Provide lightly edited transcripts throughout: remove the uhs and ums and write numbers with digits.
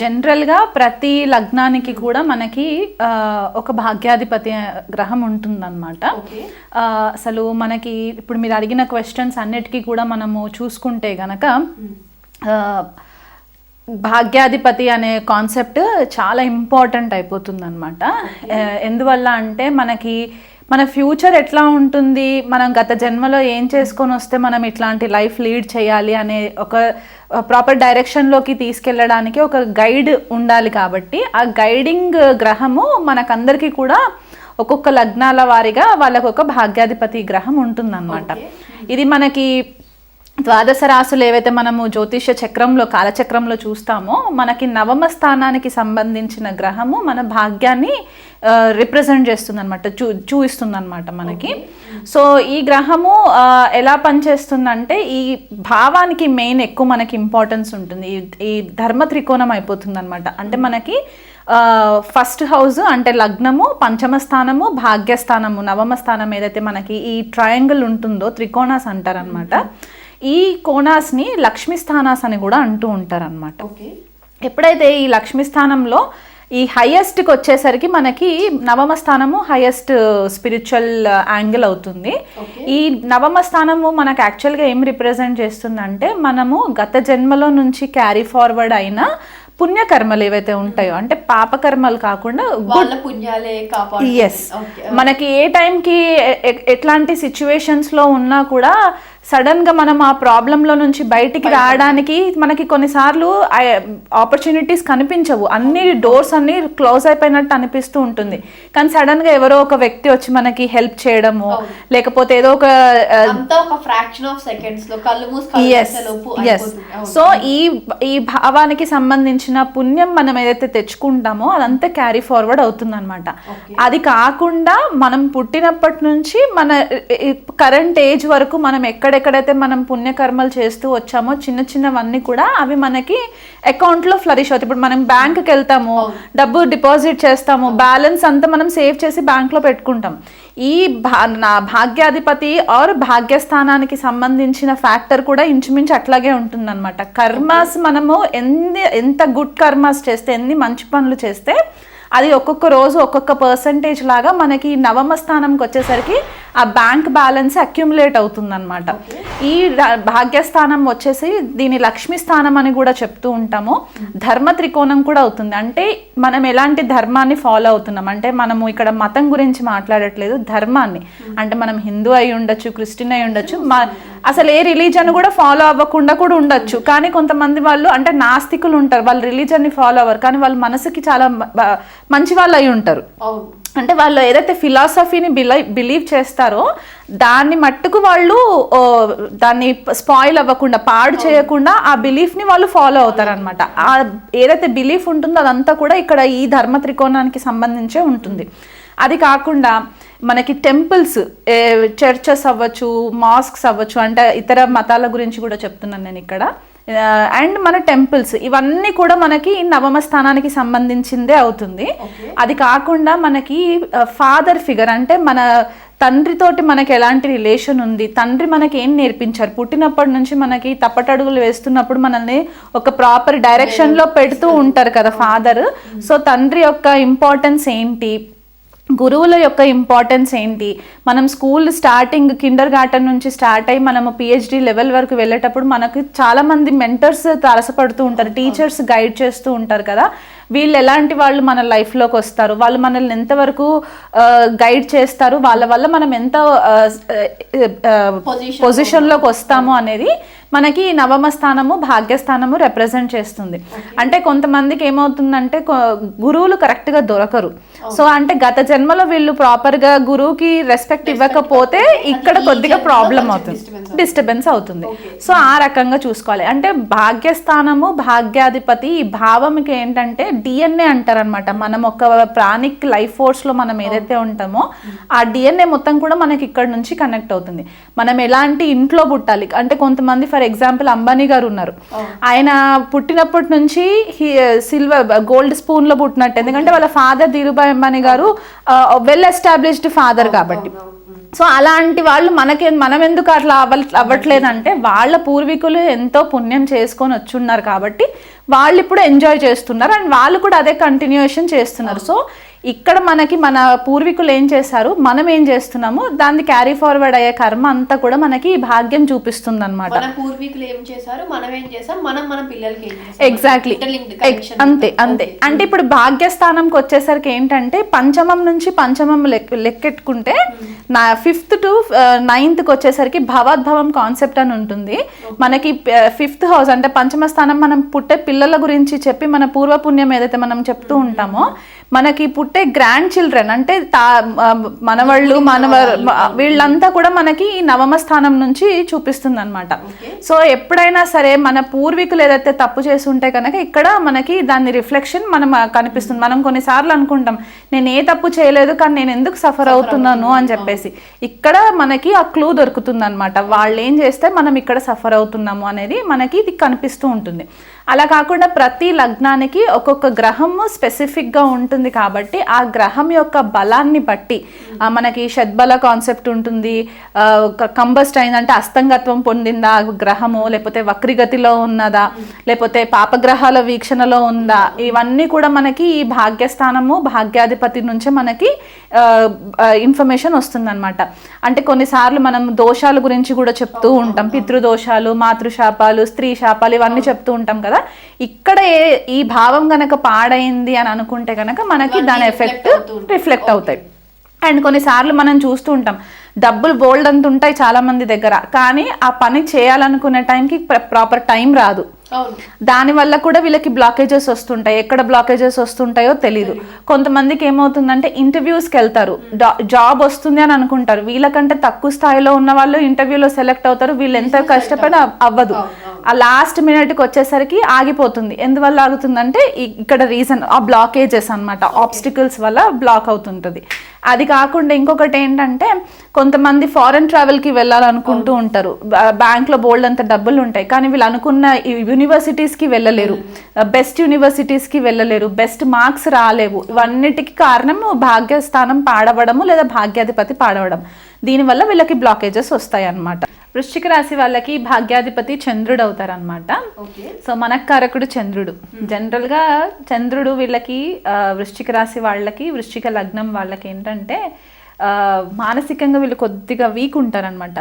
జనరల్గా ప్రతి లగ్నానికి కూడా మనకి ఒక భాగ్యాధిపతి గ్రహం ఉంటుందన్నమాట. అసలు మనకి ఇప్పుడు మీరు అడిగిన క్వశ్చన్స్ అన్నిటికీ కూడా మనము చూసుకుంటే గనక భాగ్యాధిపతి అనే కాన్సెప్ట్ చాలా ఇంపార్టెంట్ అయిపోతుంది అనమాట. ఎందువల్ల అంటే మనకి మన ఫ్యూచర్ ఎట్లా ఉంటుంది, మనం గత జన్మలో ఏం చేసుకొని వస్తే మనం ఇట్లాంటి లైఫ్ లీడ్ చేయాలి అనే ఒక ప్రాపర్ డైరెక్షన్లోకి తీసుకెళ్ళడానికి ఒక గైడ్ ఉండాలి. కాబట్టి ఆ గైడింగ్ గ్రహము మనకందరికీ కూడా ఒక్కొక్క లగ్నాల వారిగా వాళ్ళకు ఒక భాగ్యాధిపతి గ్రహం ఉంటుందన్నమాట. ఇది మనకి ద్వాదశ రాశులు ఏవైతే మనము జ్యోతిష్య చక్రంలో కాలచక్రంలో చూస్తామో మనకి నవమ స్థానానికి సంబంధించిన గ్రహము మన భాగ్యాన్ని రిప్రజెంట్ చేస్తుంది అనమాట, చూపిస్తుంది అనమాట మనకి. సో ఈ గ్రహము ఎలా పనిచేస్తుందంటే ఈ భావానికి మెయిన్ ఎక్కువ మనకి ఇంపార్టెన్స్ ఉంటుంది. ఈ ధర్మ త్రికోణం అయిపోతుంది అనమాట. అంటే మనకి ఫస్ట్ హౌస్ అంటే లగ్నము, పంచమ స్థానము, భాగ్యస్థానము, నవమ స్థానం ఏదైతే మనకి ఈ ట్రయాంగిల్ ఉంటుందో త్రికోణాస్ అంటారనమాట. ఈ కోణాస్ని లక్ష్మీ స్థానాస్ అని కూడా అంటూ ఉంటారనమాట. ఎప్పుడైతే ఈ లక్ష్మీ స్థానంలో ఈ హైయెస్ట్కి వచ్చేసరికి మనకి నవమ స్థానము హైయెస్ట్ స్పిరిచువల్ యాంగిల్ అవుతుంది. ఈ నవమ స్థానము మనకు యాక్చువల్గా ఏం రిప్రజెంట్ చేస్తుందంటే మనము గత జన్మలో నుంచి క్యారీ ఫార్వర్డ్ అయిన పుణ్యకర్మలు ఏవైతే ఉంటాయో, అంటే పాపకర్మలు కాకుండా మనకి ఏ టైంకి ఎట్లాంటి సిచ్యువేషన్స్లో ఉన్నా కూడా సడన్గా మనం ఆ ప్రాబ్లంలో నుంచి బయటికి రావడానికి మనకి కొన్నిసార్లు ఆపర్చునిటీస్ కనిపించవు, అన్ని డోర్స్ అన్ని క్లోజ్ అయిపోయినట్టు అనిపిస్తూ ఉంటుంది. కానీ సడన్గా ఎవరో ఒక వ్యక్తి వచ్చి మనకి హెల్ప్ చేయడము, లేకపోతే ఏదో ఒక సో ఈ భావానికి సంబంధించిన పుణ్యం మనం ఏదైతే తెచ్చుకుంటామో అదంతా క్యారీ ఫార్వర్డ్ అవుతుంది అనమాట. అది కాకుండా మనం పుట్టినప్పటి నుంచి మన కరెంట్ ఏజ్ వరకు మనం ఎక్కడెక్కడైతే మనం పుణ్యకర్మలు చేస్తూ వచ్చామో చిన్న చిన్నవన్నీ కూడా అవి మనకి అకౌంట్లో ఫ్లరిష్ అవుతాయి. ఇప్పుడు మనం బ్యాంక్కి వెళ్తాము, డబ్బు డిపాజిట్ చేస్తాము, బ్యాలెన్స్ అంతా మనం సేవ్ చేసి బ్యాంక్లో పెట్టుకుంటాం. ఈ భాగ్యాధిపతి ఆర్ భాగ్యస్థానానికి సంబంధించిన ఫ్యాక్టర్ కూడా ఇంచుమించు అట్లాగే ఉంటుందన్నమాట. కర్మాస్ మనము ఎంత గుడ్ కర్మాస్ చేస్తే, ఎన్ని మంచి పనులు చేస్తే అది ఒక్కొక్క రోజు ఒక్కొక్క పర్సంటేజ్ లాగా మనకి నవమ స్థానంకి వచ్చేసరికి ఆ బ్యాంక్ బ్యాలెన్స్ అక్యుములేట్ అవుతుందన్నమాట. ఈ భాగ్యస్థానం వచ్చేసి దీని లక్ష్మీ స్థానం అని కూడా చెప్తూ ఉంటాము. ధర్మ త్రికోణం కూడా అవుతుంది. అంటే మనం ఎలాంటి ధర్మాన్ని ఫాలో అవుతున్నాం అంటే మనము ఇక్కడ మతం గురించి మాట్లాడట్లేదు, ధర్మాన్ని. అంటే మనం హిందూ అయి ఉండొచ్చు, క్రిస్టియన్ అయి ఉండొచ్చు, అసలు ఏ రిలీజన్ కూడా ఫాలో అవ్వకుండా కూడా ఉండొచ్చు. కానీ కొంతమంది వాళ్ళు అంటే నాస్తికులు ఉంటారు, వాళ్ళు రిలీజన్ని ఫాలో అవ్వరు, కానీ వాళ్ళ మనసుకి చాలా మంచి వాళ్ళు అయి ఉంటారు. అంటే వాళ్ళు ఏదైతే ఫిలాసఫీని బిలీవ్ చేస్తారో దాన్ని మట్టుకు వాళ్ళు దాన్ని స్పాయిల్ అవ్వకుండా, పాడు చేయకుండా ఆ బిలీఫ్ని వాళ్ళు ఫాలో అవుతారనమాట. ఆ ఏదైతే బిలీఫ్ ఉంటుందో అదంతా కూడా ఇక్కడ ఈ ధర్మ త్రికోణానికి సంబంధించే ఉంటుంది. అది కాకుండా మనకి టెంపుల్స్, చర్చెస్ అవ్వచ్చు, మాస్క్స్ అవ్వచ్చు, అంటే ఇతర మతాల గురించి కూడా చెప్తున్నాను నేను ఇక్కడ. అండ్ మన టెంపుల్స్ ఇవన్నీ కూడా మనకి నవమ స్థానానికి సంబంధించిందే అవుతుంది. అది కాకుండా మనకి ఫాదర్ ఫిగర్, అంటే మన తండ్రితోటి మనకి ఎలాంటి రిలేషన్ ఉంది, తండ్రి మనకి ఏం నేర్పించారు, పుట్టినప్పటి నుంచి మనకి తప్పటడుగులు వేస్తున్నప్పుడు మనల్ని ఒక ప్రాపర్ డైరెక్షన్లో పెడుతూ ఉంటారు కదా ఫాదర్. సో తండ్రి యొక్క ఇంపార్టెన్స్ ఏంటి, గురువుల యొక్క ఇంపార్టెన్స్ ఏంటి, మనం స్కూల్ స్టార్టింగ్ కిండర్ గార్టెన్ నుంచి స్టార్ట్ అయ్యి మనము పిహెచ్డి లెవెల్ వరకు వెళ్ళేటప్పుడు మనకు చాలా మంది మెంటర్స్ తారసపడుతూ ఉంటారు, టీచర్స్ గైడ్ చేస్తూ ఉంటారు కదా. వీళ్ళు ఎలాంటి వాళ్ళు మన లైఫ్లోకి వస్తారు, వాళ్ళు మనల్ని ఎంతవరకు గైడ్ చేస్తారు, వాళ్ళ వల్ల మనం ఎంత పొజిషన్లోకి వస్తాము అనేది మనకి నవమ స్థానము భాగ్యస్థానము రిప్రజెంట్ చేస్తుంది. అంటే కొంతమందికి ఏమవుతుందంటే గురువులు కరెక్ట్గా దొరకరు. సో అంటే గత జన్మలో వీళ్ళు ప్రాపర్గా గురువుకి రెస్పెక్ట్ ఇవ్వకపోతే ఇక్కడ కొద్దిగా ప్రాబ్లం అవుతుంది, డిస్టర్బెన్స్ అవుతుంది. సో ఆ రకంగా చూసుకోవాలి. అంటే భాగ్యస్థానము భాగ్యాధిపతి ఈ భావంకి ఏంటంటే డిఎన్ఏ అంటారనమాట. మనం ఒక ప్రాణిక్ లైఫ్ ఫోర్స్లో మనం ఏదైతే ఉంటామో ఆ డిఎన్ఏ మొత్తం కూడా మనకి ఇక్కడ నుంచి కనెక్ట్ అవుతుంది. మనం ఎలాంటి ఇంట్లో పుట్టాలి అంటే కొంతమంది ఫర్ ఎగ్జాంపుల్ అంబానీ గారు ఉన్నారు, ఆయన పుట్టినప్పటి నుంచి గోల్డ్ స్పూన్ లో పుట్టినట్టు. ఎందుకంటే వాళ్ళ ఫాదర్ ధీరుభాయ్ అంబానీ గారు వెల్ ఎస్టాబ్లిష్డ్ ఫాదర్ కాబట్టి. సో అలాంటి వాళ్ళు మనం ఎందుకు అట్లా అవ్వట్లేదంటే వాళ్ళ పూర్వీకులు ఎంతో పుణ్యం చేసుకొని వచ్చున్నారు కాబట్టి వాళ్ళు ఇప్పుడు ఎంజాయ్ చేస్తున్నారు అండ్ వాళ్ళు కూడా అదే కంటిన్యూషన్ చేస్తున్నారు. సో ఇక్కడ మనకి మన పూర్వీకులు ఏం చేశారు, మనం ఏం చేస్తున్నాము, దాన్ని క్యారీ ఫార్వర్డ్ అయ్యే కర్మ అంతా కూడా మనకి భాగ్యం చూపిస్తుంది అనమాట. పూర్వీకులు ఏం చేశారు, మనం ఏం చేసాం, మన పిల్లలకి ఎగ్జాక్ట్లీ అంతే. అంటే ఇప్పుడు భాగ్యస్థానంకి వచ్చేసరికి ఏంటంటే పంచమం నుంచి పంచమం లెక్కెట్టుకుంటే 5th to 9th వచ్చేసరికి భవద్భవం కాన్సెప్ట్ అని ఉంటుంది. మనకి 5th హౌస్ అంటే పంచమ స్థానం మనం పుట్టే పిల్లల గురించి చెప్పి మన పూర్వపుణ్యం ఏదైతే మనం చెప్తూ ఉంటామో మనకి పుట్టే గ్రాండ్ చిల్డ్రన్ అంటే మనవాళ్ళు వీళ్ళంతా కూడా మనకి ఈ నవమ స్థానం నుంచి చూపిస్తుంది అనమాట. సో ఎప్పుడైనా సరే మన పూర్వీకులు ఏదైతే తప్పు చేసి ఉంటే కనుక ఇక్కడ మనకి దాని రిఫ్లెక్షన్ మనం కనిపిస్తుంది. మనం కొన్నిసార్లు అనుకుంటాం నేను ఏ తప్పు చేయలేదు కానీ నేను ఎందుకు సఫర్ అవుతున్నాను అని చెప్పేసి, ఇక్కడ మనకి ఆ క్లూ దొరుకుతుంది అనమాట. వాళ్ళు ఏం చేస్తే మనం ఇక్కడ సఫర్ అవుతున్నాము అనేది మనకి ఇది కనిపిస్తూ ఉంటుంది. అలా కాకుండా ప్రతి లగ్నానికి ఒక్కొక్క గ్రహము స్పెసిఫిక్గా ఉంటుంది కాబట్టి ఆ గ్రహం యొక్క బలాన్ని బట్టి మనకి షడ్బల కాన్సెప్ట్ ఉంటుంది. కంబస్ట్ అయిందంటే అస్తంగత్వం పొందిందా గ్రహము, లేకపోతే వక్రిగతిలో ఉన్నదా, లేకపోతే పాపగ్రహాల వీక్షణలో ఉందా, ఇవన్నీ కూడా మనకి ఈ భాగ్యస్థానము భాగ్యాధిపతి నుంచే మనకి ఇన్ఫర్మేషన్ వస్తుందన్నమాట. అంటే కొన్నిసార్లు మనం దోషాల గురించి కూడా చెప్తూ ఉంటాం, పితృదోషాలు, మాతృశాపాలు, స్త్రీ శాపాలు ఇవన్నీ చెప్తూ ఉంటాం కదా. ఇక్కడ ఈ భావం గనక పాడైంది అని అనుకుంటే గనక మనకి దాని ఎఫెక్ట్ రిఫ్లెక్ట్ అవుతాయి. అండ్ కొన్నిసార్లు మనం చూస్తూ ఉంటాం డబ్బులు బోల్డ్ అంత ఉంటాయి చాలా మంది దగ్గర, కానీ ఆ పని చేయాలనుకునే టైంకి ప్రాపర్ టైం రాదు. దానివల్ల కూడా వీళ్ళకి బ్లాకేజెస్ వస్తుంటాయి. ఎక్కడ బ్లాకేజెస్ వస్తుంటాయో తెలీదు. కొంతమందికి ఏమవుతుందంటే ఇంటర్వ్యూస్కి వెళ్తారు, జాబ్ వస్తుంది అని అనుకుంటారు, వీళ్ళకంటే తక్కువ స్థాయిలో ఉన్న వాళ్ళు ఇంటర్వ్యూలో సెలెక్ట్ అవుతారు, వీళ్ళు ఎంత కష్టపడి అవ్వదు. ఆ లాస్ట్ మినిట్కి వచ్చేసరికి ఆగిపోతుంది. ఎందువల్ల ఆగుతుందంటే ఇక్కడ రీజన్ ఆ బ్లాకేజెస్ అనమాట, ఆబ్స్టికల్స్ వల్ల బ్లాక్ అవుతుంటుంది. అది కాకుండా ఇంకొకటి ఏంటంటే కొంతమంది ఫారెన్ ట్రావెల్కి వెళ్ళాలనుకుంటూ ఉంటారు, బ్యాంక్లో బోల్డ్ అంత డబ్బులు ఉంటాయి, కానీ వీళ్ళు అనుకున్న యూనివర్సిటీస్కి వెళ్ళలేరు, బెస్ట్ యూనివర్సిటీస్కి వెళ్ళలేరు, బెస్ట్ మార్క్స్ రాలేవు. ఇవన్నిటికీ కారణం భాగ్యస్థానం పాడవడము లేదా భాగ్యాధిపతి పాడవడం. దీనివల్ల వీళ్ళకి బ్లాకేజెస్ వస్తాయి అన్నమాట. వృశ్చిక రాశి వాళ్ళకి భాగ్యాధిపతి చంద్రుడు అవుతారనమాట. సో మనకారకుడు చంద్రుడు. జనరల్గా చంద్రుడు వీళ్ళకి వృశ్చిక రాశి వాళ్ళకి, వృశ్చిక లగ్నం వాళ్ళకి ఏంటంటే మానసికంగా వీళ్ళు కొద్దిగా వీక్ ఉంటారనమాట.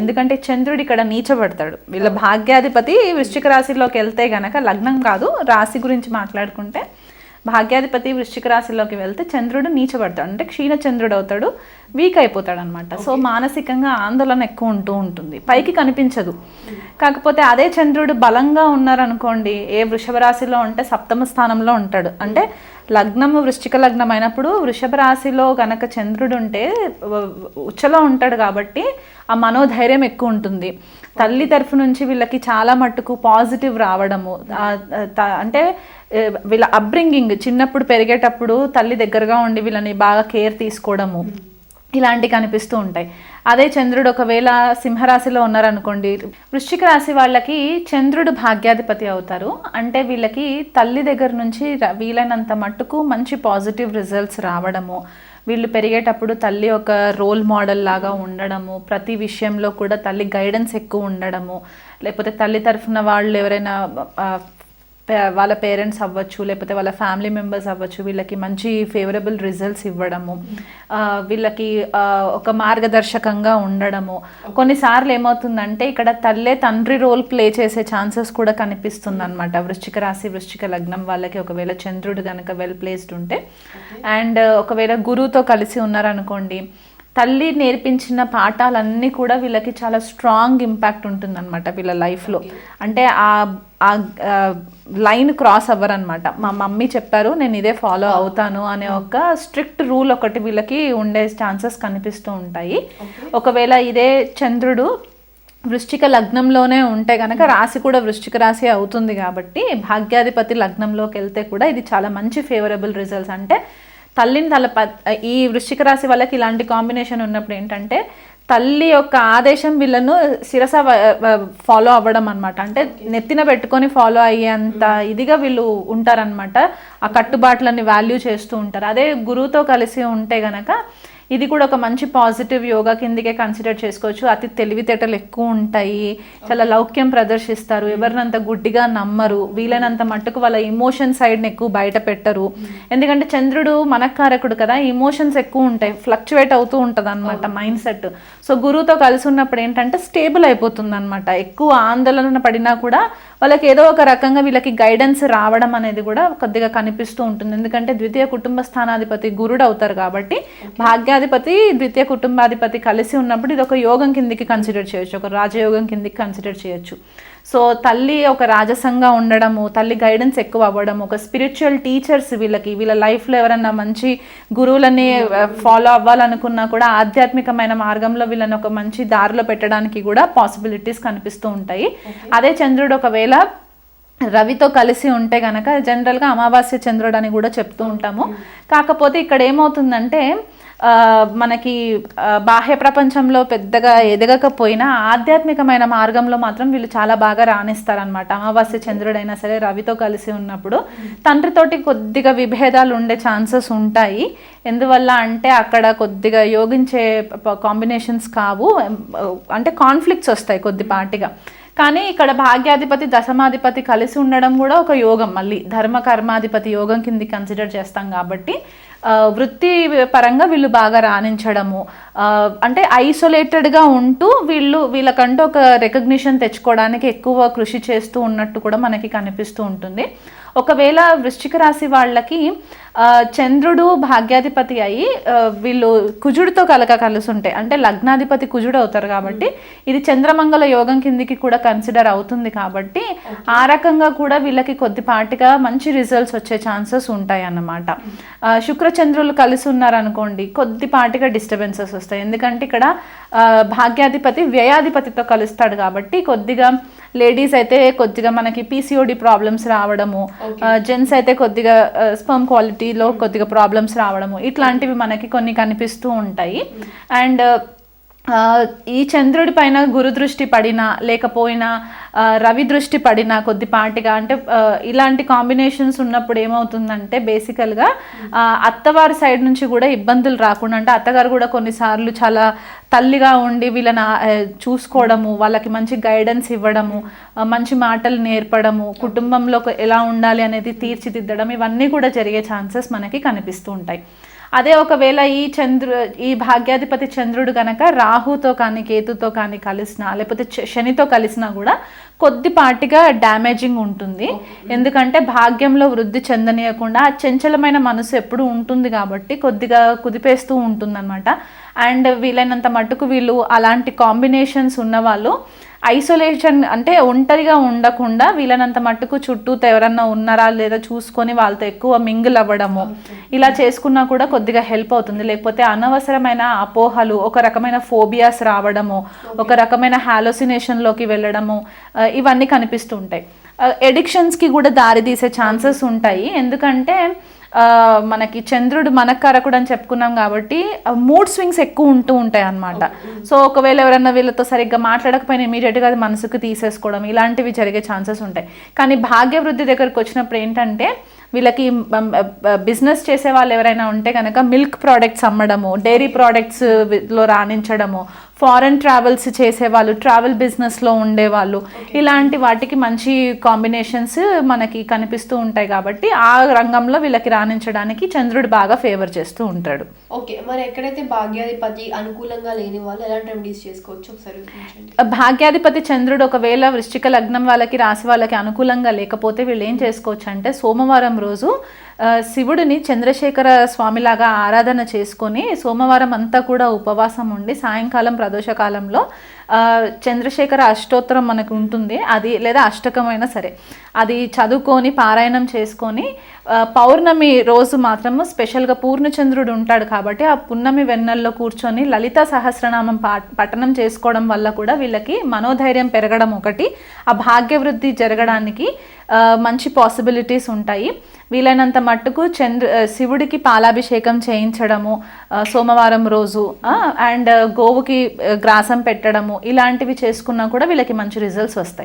ఎందుకంటే చంద్రుడు ఇక్కడ నీచబడతాడు. వీళ్ళ భాగ్యాధిపతి వృశ్చిక రాశిలోకి వెళ్తే గనక, లగ్నం కాదు రాశి గురించి మాట్లాడుకుంటే, భాగ్యాధిపతి వృశ్చిక రాశిలోకి వెళ్తే చంద్రుడు నీచబడతాడు, అంటే క్షీణ చంద్రుడు అవుతాడు, వీక్ అయిపోతాడు అనమాట. సో మానసికంగా ఆందోళన ఎక్కువ ఉంటూ ఉంటుంది, పైకి కనిపించదు. కాకపోతే అదే చంద్రుడు బలంగా ఉన్నారనుకోండి, ఏ వృషభ రాశిలో ఉంటే 7వ స్థానంలో ఉంటాడు. అంటే లగ్నము వృశ్చిక లగ్నం అయినప్పుడు వృషభ రాశిలో గనక చంద్రుడు ఉంటే ఉచ్చలో ఉంటాడు కాబట్టి ఆ మనోధైర్యం ఎక్కువ ఉంటుంది. తల్లి తరఫు నుంచి వీళ్ళకి చాలా మట్టుకు పాజిటివ్ రావడము, అంటే వీళ్ళ అప్బ్రింగింగ్ చిన్నప్పుడు పెరిగేటప్పుడు తల్లి దగ్గరగా ఉండి వీళ్ళని బాగా కేర్ తీసుకోవడము ఇలాంటివి కనిపిస్తూ ఉంటాయి. అదే చంద్రుడు ఒకవేళ సింహరాశిలో ఉన్నారనుకోండి, వృశ్చిక రాశి వాళ్ళకి చంద్రుడు భాగ్యాధిపతి అవుతారు. అంటే వీళ్ళకి తల్లి దగ్గర నుంచి వీలైనంత మట్టుకు మంచి పాజిటివ్ రిజల్ట్స్ రావడము, వీళ్ళు పెరిగేటప్పుడు తల్లి ఒక రోల్ మోడల్ లాగా ఉండడము, ప్రతి విషయంలో కూడా తల్లి గైడెన్స్ ఎక్కువ ఉండడము, లేకపోతే తల్లి తరఫున వాళ్ళు ఎవరైనా వాళ్ళ పేరెంట్స్ అవ్వచ్చు, లేకపోతే వాళ్ళ ఫ్యామిలీ మెంబర్స్ అవ్వచ్చు, వీళ్ళకి మంచి ఫేవరబుల్ రిజల్ట్స్ ఇవ్వడము, వీళ్ళకి ఒక మార్గదర్శకంగా ఉండడము. కొన్నిసార్లు ఏమవుతుందంటే ఇక్కడ తల్లే తండ్రి రోల్ ప్లే చేసే ఛాన్సెస్ కూడా కనిపిస్తుంది అనమాట వృశ్చిక రాశి వృశ్చిక లగ్నం వాళ్ళకి, ఒకవేళ చంద్రుడు కనుక వెల్ ప్లేస్డ్ ఉంటే. అండ్ ఒకవేళ గురువుతో కలిసి ఉన్నారనుకోండి, తల్లి నేర్పించిన పాఠాలన్నీ కూడా వీళ్ళకి చాలా స్ట్రాంగ్ ఇంపాక్ట్ ఉంటుందన్నమాట వీళ్ళ లైఫ్లో. అంటే ఆ లైన్ క్రాస్ అవ్వరనమాట. మా మమ్మీ చెప్పారు నేను ఇదే ఫాలో అవుతాను అనే ఒక స్ట్రిక్ట్ రూల్ ఒకటి వీళ్ళకి ఉండే ఛాన్సెస్ కనిపిస్తూ ఉంటాయి. ఒకవేళ ఇదే చంద్రుడు వృశ్చిక లగ్నంలోనే ఉంటే కనుక రాశి కూడా వృశ్చిక రాశి అవుతుంది కాబట్టి భాగ్యాధిపతి లగ్నంలోకి వెళ్తే కూడా ఇది చాలా మంచి ఫేవరబుల్ రిజల్ట్స్. అంటే తల్లిని ఈ వృశ్చిక రాశి వాళ్ళకి ఇలాంటి కాంబినేషన్ ఉన్నప్పుడు ఏంటంటే తల్లి యొక్క ఆదేశం వీళ్ళను శిరస ఫాలో అవ్వడం అనమాట. అంటే నెత్తిన పెట్టుకొని ఫాలో అయ్యేంత ఇదిగా వీళ్ళు ఉంటారనమాట. ఆ కట్టుబాట్లని వాల్యూ చేస్తూ ఉంటారు. అదే గురువుతో కలిసి ఉంటే గనక ఇది కూడా ఒక మంచి పాజిటివ్ యోగా కిందకే కన్సిడర్ చేసుకోవచ్చు. అతి తెలివితేటలు ఎక్కువ ఉంటాయి, చాలా లౌక్యం ప్రదర్శిస్తారు, ఎవరినంత గుడ్డిగా నమ్మరు, వీలైనంత మట్టుకు వాళ్ళ ఇమోషన్ సైడ్ని ఎక్కువ బయట పెట్టరు. ఎందుకంటే చంద్రుడు మనకారకుడు కదా, ఇమోషన్స్ ఎక్కువ ఉంటాయి, ఫ్లక్చువేట్ అవుతూ ఉంటుంది అనమాట మైండ్ సెట్. సో గురువుతో కలిసి ఉన్నప్పుడు ఏంటంటే స్టేబుల్ అయిపోతుంది అనమాట. ఎక్కువ ఆందోళన పడినా కూడా వాళ్ళకి ఏదో ఒక రకంగా వీళ్ళకి గైడెన్స్ రావడం అనేది కూడా కొద్దిగా కనిపిస్తూ ఉంటుంది. ఎందుకంటే ద్వితీయ కుటుంబ స్థానాధిపతి గురుడు అవుతారు కాబట్టి భాగ్యాధిపతి ద్వితీయ కుటుంబాధిపతి కలిసి ఉన్నప్పుడు ఇది ఒక యోగం కిందికి కన్సిడర్ చేయొచ్చు, ఒక రాజయోగం కిందికి కన్సిడర్ చేయొచ్చు. సో తల్లి ఒక రాజసంగా ఉండడము, తల్లి గైడెన్స్ ఎక్కువ అవ్వడం, ఒక స్పిరిచువల్ టీచర్స్ వీళ్ళ లైఫ్లో ఎవరైనా మంచి గురువులని ఫాలో అవ్వాలనుకున్నా కూడా ఆధ్యాత్మికమైన మార్గంలో వీళ్ళని ఒక మంచి దారిలో పెట్టడానికి కూడా పాసిబిలిటీస్ కనిపిస్తూ ఉంటాయి. అదే చంద్రుడు ఒకవేళ రవితో కలిసి ఉంటే గనక జనరల్గా అమావాస్య చంద్రుడు అని కూడా చెప్తూ ఉంటాము. కాకపోతే ఇక్కడ ఏమవుతుందంటే మనకి బాహ్య ప్రపంచంలో పెద్దగా ఎదగకపోయినా ఆధ్యాత్మికమైన మార్గంలో మాత్రం వీళ్ళు చాలా బాగా రాణిస్తారనమాట. అమావాస్య చంద్రుడైనా సరే రవితో కలిసి ఉన్నప్పుడు తండ్రితోటి కొద్దిగా విభేదాలు ఉండే ఛాన్సెస్ ఉంటాయి. ఎందువల్ల అంటే అక్కడ కొద్దిగా యోగించే కాంబినేషన్స్ కావు, అంటే కాన్ఫ్లిక్ట్స్ వస్తాయి కొద్దిపాటిగా. కానీ ఇక్కడ భాగ్యాధిపతి దశమాధిపతి కలిసి ఉండడం కూడా ఒక యోగం, మళ్ళీ ధర్మ కర్మాధిపతి యోగం కింద కన్సిడర్ చేస్తాం కాబట్టి వృత్తి పరంగా వీళ్ళు బాగా రాణించడము, అంటే ఐసోలేటెడ్గా ఉంటూ వీళ్ళకంటూ ఒక రికగ్నిషన్ తెచ్చుకోవడానికి ఎక్కువ కృషి చేస్తూ ఉన్నట్టు కూడా మనకి కనిపిస్తూ ఉంటుంది. ఒకవేళ వృశ్చిక రాశి వాళ్ళకి చంద్రుడు భాగ్యాధిపతి అయ్యి వీళ్ళు కుజుడితో కలిసి ఉంటాయి, అంటే లగ్నాధిపతి కుజుడు అవుతారు కాబట్టి ఇది చంద్రమంగళ యోగం కిందికి కూడా కన్సిడర్ అవుతుంది. కాబట్టి ఆ రకంగా కూడా వీళ్ళకి కొద్దిపాటిగా మంచి రిజల్ట్స్ వచ్చే ఛాన్సెస్ ఉంటాయి అన్నమాట. శుక్రచంద్రులు కలిసి ఉన్నారనుకోండి కొద్దిపాటిగా డిస్టర్బెన్సెస్ వస్తాయి, ఎందుకంటే ఇక్కడ భాగ్యాధిపతి వ్యయాధిపతితో కలుస్తాడు కాబట్టి కొద్దిగా లేడీస్ అయితే కొద్దిగా మనకి పీసీఓడి ప్రాబ్లమ్స్ రావడము, జెంట్స్ అయితే కొద్దిగా స్పర్మ్ క్వాలిటీలో కొద్దిగా ప్రాబ్లమ్స్ రావడము, ఇట్లాంటివి మనకి కొన్ని కనిపిస్తూ ఉంటాయి. అండ్ ఈ చంద్రుడి పైన గురు దృష్టి పడినా లేకపోయినా రవి దృష్టి పడినా కొద్దిపాటిగా, అంటే ఇలాంటి కాంబినేషన్స్ ఉన్నప్పుడు ఏమవుతుందంటే బేసికల్గా అత్తవారి సైడ్ నుంచి కూడా ఇబ్బందులు రాకుండా, అంటే అత్తగారు కూడా కొన్నిసార్లు చాలా తల్లిగా ఉండి వీళ్ళని చూసుకోవడము, వాళ్ళకి మంచి గైడెన్స్ ఇవ్వడము, మంచి మాటలు నేర్పడము, కుటుంబంలో ఎలా ఉండాలి అనేది తీర్చిదిద్దడం, ఇవన్నీ కూడా జరిగే ఛాన్సెస్ మనకి కనిపిస్తూ ఉంటాయి. అదే ఒకవేళ ఈ భాగ్యాధిపతి చంద్రుడు కనుక రాహుతో కానీ కేతుతో కానీ కలిసినా లేకపోతే శనితో కలిసినా కూడా కొద్దిపాటిగా డ్యామేజింగ్ ఉంటుంది. ఎందుకంటే భాగ్యంలో వృద్ధి చెందనీయకుండా చంచలమైన మనసు ఎప్పుడు ఉంటుంది కాబట్టి కొద్దిగా కుదిపేస్తూ ఉంటుందన్నమాట. అండ్ వీలైనంత మట్టుకు వీళ్ళు అలాంటి కాంబినేషన్స్ ఉన్నవాళ్ళు ఐసోలేషన్, అంటే ఒంటరిగా ఉండకుండా వీళ్ళనంత మట్టుకు చుట్టూతో ఎవరన్నా ఉన్నారా లేదా చూసుకొని వాళ్ళతో ఎక్కువ మింగిల్ అవ్వడము, ఇలా చేసుకున్నా కూడా కొద్దిగా హెల్ప్ అవుతుంది. లేకపోతే అనవసరమైన అపోహలు, ఒక రకమైన ఫోబియాస్ రావడము, ఒక రకమైన హాలోసినేషన్లోకి వెళ్ళడము, ఇవన్నీ కనిపిస్తూ ఉంటాయి. ఎడిక్షన్స్కి కూడా దారితీసే ఛాన్సెస్ ఉంటాయి. ఎందుకంటే మనకి చంద్రుడు మనకారకుడు అని చెప్పుకున్నాం కాబట్టి మూడ్ స్వింగ్స్ ఎక్కువ ఉంటూ ఉంటాయి అన్నమాట. సో ఒకవేళ ఎవరన్నా వీళ్ళతో సరిగ్గా మాట్లాడకపోయినా ఇమీడియట్గా అది మనసుకు తీసేసుకోవడం, ఇలాంటివి జరిగే ఛాన్సెస్ ఉంటాయి. కానీ భాగ్యవృద్ధి దగ్గరకు వచ్చినప్పుడు ఏంటంటే వీళ్ళకి బిజినెస్ చేసే వాళ్ళు ఎవరైనా ఉంటే కనుక మిల్క్ ప్రోడక్ట్స్ అమ్మడము, డైరీ ప్రోడక్ట్స్లో రాణించడము, ఫారెన్ ట్రావెల్స్ చేసేవాళ్ళు, ట్రావెల్ బిజినెస్లో ఉండేవాళ్ళు, ఇలాంటి వాటికి మంచి కాంబినేషన్స్ మనకి కనిపిస్తూ ఉంటాయి. కాబట్టి ఆ రంగంలో వీళ్ళకి రాణించడానికి చంద్రుడు బాగా ఫేవర్ చేస్తూ ఉంటాడు. ఓకే, మరి ఎక్కడైతే భాగ్యాధిపతి అనుకూలంగా లేని వాళ్ళు ఎలాంటి రెమెడీస్ చేసుకోవచ్చు ఒకసారి? భాగ్యాధిపతి చంద్రుడు ఒకవేళ వృశ్చిక లగ్నం వాళ్ళకి రాశి వాళ్ళకి అనుకూలంగా లేకపోతే వీళ్ళు ఏం చేసుకోవచ్చు అంటే సోమవారం రోజు శివుడిని చంద్రశేఖర స్వామిలాగా ఆరాధన చేసుకొని సోమవారం అంతా కూడా ఉపవాసం ఉండి సాయంకాలం ప్రదోషకాలంలో చంద్రశేఖర అష్టోత్తరం మనకు ఉంటుంది, అది లేదా అష్టకమైనా సరే అది చదువుకొని పారాయణం చేసుకొని పౌర్ణమి రోజు మాత్రము స్పెషల్గా పూర్ణచంద్రుడు ఉంటాడు కాబట్టి ఆ పున్నమి వెన్నెల్లో కూర్చొని లలిత సహస్రనామం పఠనం చేసుకోవడం వల్ల కూడా వీళ్ళకి మనోధైర్యం పెరగడం ఒకటి, ఆ భాగ్యవృద్ధి జరగడానికి మంచి పాసిబిలిటీస్ ఉంటాయి. వీలైనంత మట్టుకు శివుడికి పాలాభిషేకం చేయించడము సోమవారం రోజు, అండ్ గోవుకి గ్రాసం పెట్టడము, ఇలాంటివి చేసుకున్నా కూడా వీళ్ళకి మంచి రిజల్ట్స్ వస్తాయి.